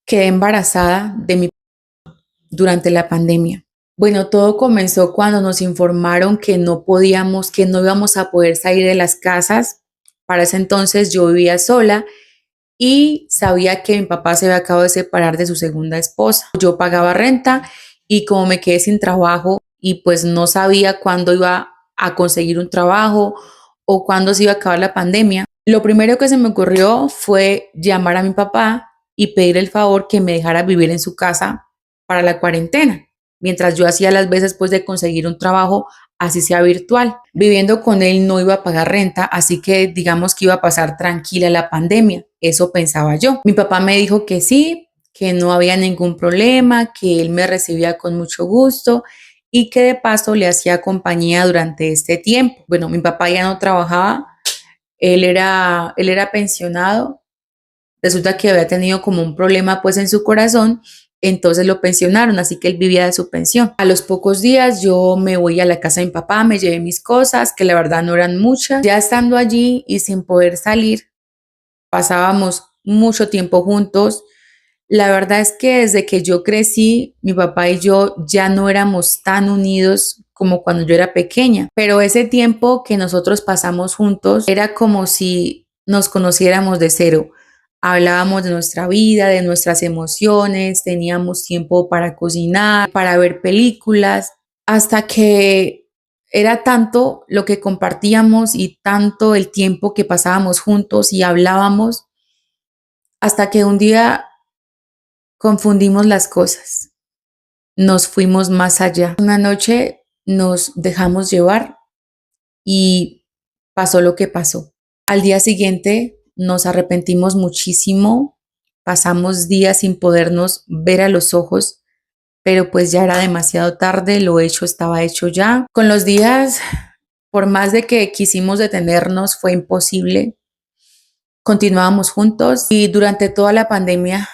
Quedé embarazada de mi durante la pandemia. Bueno, todo comenzó cuando nos informaron que no podíamos, que no íbamos a poder salir de las casas. Para ese entonces yo vivía sola y sabía que mi papá se había acabado de separar de su segunda esposa. Yo pagaba renta y como me quedé sin trabajo y pues no sabía cuándo iba a conseguir un trabajo o cuándo se iba a acabar la pandemia, lo primero que se me ocurrió fue llamar a mi papá y pedir el favor que me dejara vivir en su casa para la cuarentena, mientras yo hacía las veces pues de conseguir un trabajo así sea virtual. Viviendo con él no iba a pagar renta, así que digamos que iba a pasar tranquila la pandemia. Eso pensaba yo. Mi papá me dijo que sí, que no había ningún problema, que él me recibía con mucho gusto y que de paso le hacía compañía durante este tiempo. Bueno, mi papá ya no trabajaba, él era pensionado. Resulta que había tenido como un problema pues en su corazón, entonces lo pensionaron, así que él vivía de su pensión. A los pocos días yo me voy a la casa de mi papá, me llevé mis cosas, que la verdad no eran muchas. Ya estando allí y sin poder salir, pasábamos mucho tiempo juntos. La verdad es que desde que yo crecí, mi papá y yo ya no éramos tan unidos como cuando yo era pequeña, pero ese tiempo que nosotros pasamos juntos era como si nos conociéramos de cero. Hablábamos de nuestra vida, de nuestras emociones, teníamos tiempo para cocinar, para ver películas, hasta que era tanto lo que compartíamos y tanto el tiempo que pasábamos juntos y hablábamos, hasta que un día confundimos las cosas, nos fuimos más allá. Una noche nos dejamos llevar y pasó lo que pasó. Al día siguiente nos arrepentimos muchísimo, pasamos días sin podernos ver a los ojos, pero pues ya era demasiado tarde, lo hecho estaba hecho ya. Con los días, por más de que quisimos detenernos, fue imposible. Continuábamos juntos y durante toda la pandemia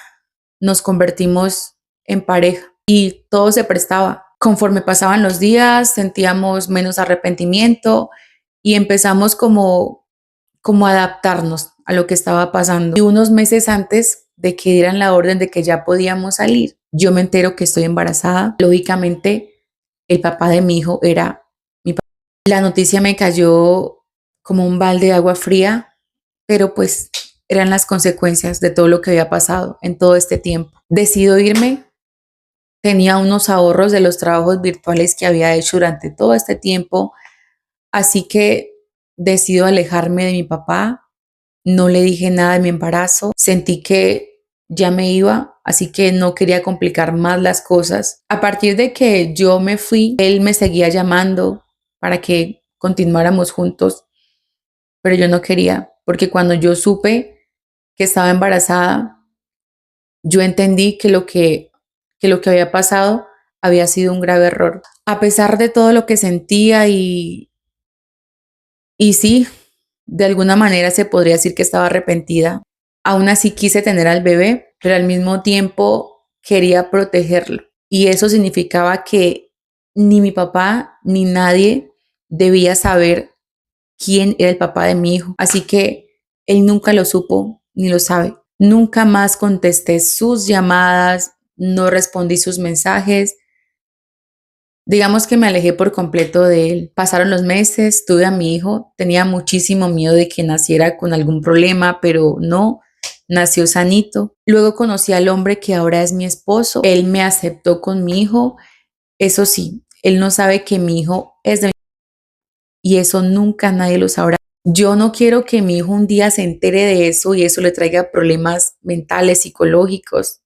nos convertimos en pareja y todo se prestaba. Conforme pasaban los días, sentíamos menos arrepentimiento y empezamos como a adaptarnos a lo que estaba pasando. Y unos meses antes de que dieran la orden de que ya podíamos salir, yo me entero que estoy embarazada. Lógicamente, el papá de mi hijo era mi papá. La noticia me cayó como un balde de agua fría, pero pues eran las consecuencias de todo lo que había pasado en todo este tiempo. Decido irme, tenía unos ahorros de los trabajos virtuales que había hecho durante todo este tiempo, así que decido alejarme de mi papá, no le dije nada de mi embarazo, sentí que ya me iba, así que no quería complicar más las cosas. A partir de que yo me fui, él me seguía llamando para que continuáramos juntos, pero yo no quería, porque cuando yo supe que estaba embarazada, yo entendí que lo que había pasado había sido un grave error. A pesar de todo lo que sentía y sí, de alguna manera se podría decir que estaba arrepentida, aún así quise tener al bebé, pero al mismo tiempo quería protegerlo. Y eso significaba que ni mi papá ni nadie debía saber quién era el papá de mi hijo. Así que él nunca lo supo ni lo sabe. Nunca más contesté sus llamadas, no respondí sus mensajes. Digamos que me alejé por completo de él. Pasaron los meses, tuve a mi hijo, tenía muchísimo miedo de que naciera con algún problema, pero no, nació sanito. Luego conocí al hombre que ahora es mi esposo. Él me aceptó con mi hijo. Eso sí, él no sabe que mi hijo es de mi y eso nunca nadie lo sabrá. Yo no quiero que mi hijo un día se entere de eso y eso le traiga problemas mentales, psicológicos,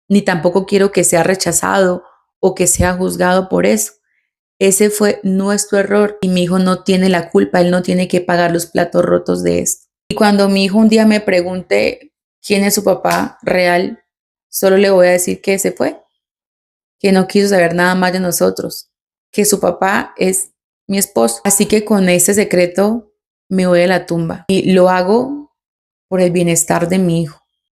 ni tampoco quiero que sea rechazado o que sea juzgado por eso. Ese fue nuestro error y mi hijo no tiene la culpa, él no tiene que pagar los platos rotos de esto. Y cuando mi hijo un día me pregunte quién es su papá real, solo le voy a decir que se fue, que no quiso saber nada más de nosotros, que su papá es mi esposo. Así que con ese secreto me voy a la tumba y lo hago por el bienestar de mi hijo.